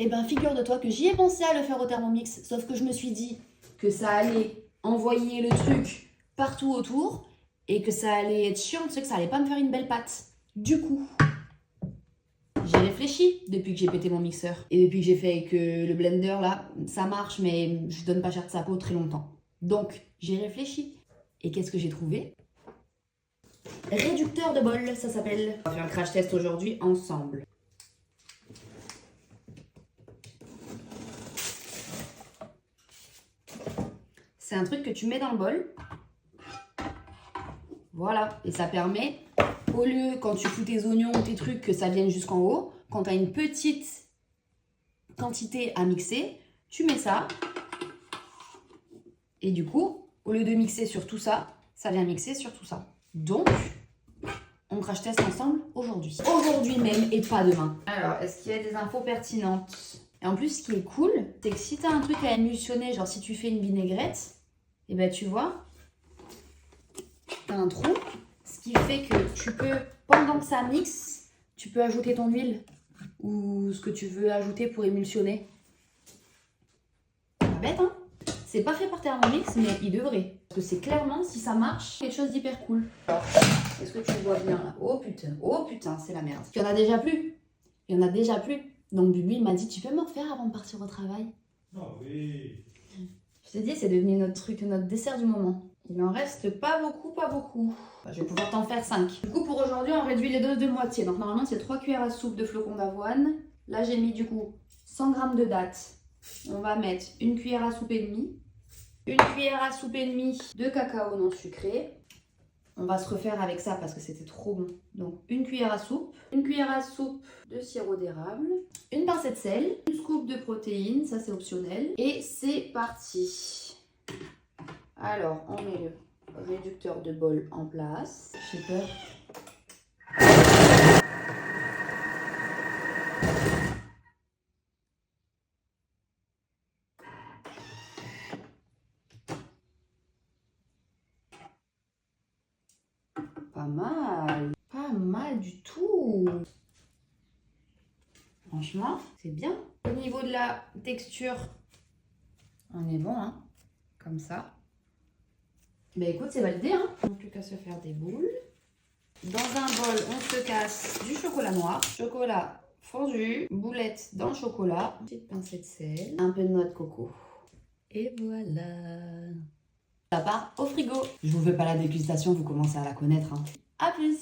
Eh ben, figure-toi que j'y ai pensé à le faire au Thermomix, sauf que je me suis dit que ça allait envoyer le truc partout autour et que ça allait être chiant, tu sais, que ça allait pas me faire une belle pâte. Du coup, j'ai réfléchi depuis que j'ai pété mon mixeur. Et depuis que j'ai fait que le blender, là, ça marche, mais je donne pas cher de sa peau très longtemps. Donc, j'ai réfléchi. Et qu'est-ce que j'ai trouvé? Réducteur de bol, ça s'appelle. On va faire un crash test aujourd'hui ensemble. C'est un truc que tu mets dans le bol. Voilà. Et ça permet, au lieu, quand tu fous tes oignons ou tes trucs, que ça vienne jusqu'en haut, quand tu as une petite quantité à mixer, tu mets ça. Et du coup, au lieu de mixer sur tout ça, ça vient mixer sur tout ça. Donc, on crash test ensemble aujourd'hui. Aujourd'hui même et pas demain. Alors, est-ce qu'il y a des infos pertinentes? Et en plus, ce qui est cool, c'est que si tu as un truc à émulsionner, genre si tu fais une vinaigrette, et ben tu vois, tu as un trou, ce qui fait que tu peux, pendant que ça mixe, tu peux ajouter ton huile ou ce que tu veux ajouter pour émulsionner. Pas bête, hein? C'est pas fait par Thermomix, mais il devrait. Parce que c'est clairement, si ça marche, quelque chose d'hyper cool. Alors, est-ce que tu vois bien là? Oh putain, c'est la merde. Il y en a déjà plus. Il y en a déjà plus. Donc Bubu, il m'a dit, tu peux me refaire avant de partir au travail? Oh oui. Je t'ai dit, c'est devenu notre truc, notre dessert du moment. Il en reste pas beaucoup. Enfin, je vais pouvoir t'en faire 5. Du coup, pour aujourd'hui, on réduit les doses de moitié. Donc normalement, c'est 3 cuillères à soupe de flocons d'avoine. Là, j'ai mis du coup 100 g de dattes. On va mettre une cuillère à soupe et demie. Une cuillère à soupe et demie de cacao non sucré. On va se refaire avec ça parce que c'était trop bon. Donc une cuillère à soupe de sirop d'érable, une pincée de sel, une scoop de protéines, ça c'est optionnel. Et c'est parti. Alors on met le réducteur de bol en place. J'ai peur. Pas mal du tout. Franchement, c'est bien. Au niveau de la texture, on est bon, hein, comme ça. Mais écoute, c'est validé, hein. Il n'y a plus qu'à se faire des boules. Dans un bol, on se casse du chocolat noir, chocolat fondu, boulette dans le chocolat, petite pincée de sel, un peu de noix de coco. Et voilà. Ça part au frigo. Je vous fais pas la dégustation, vous commencez à la connaître, hein. À plus.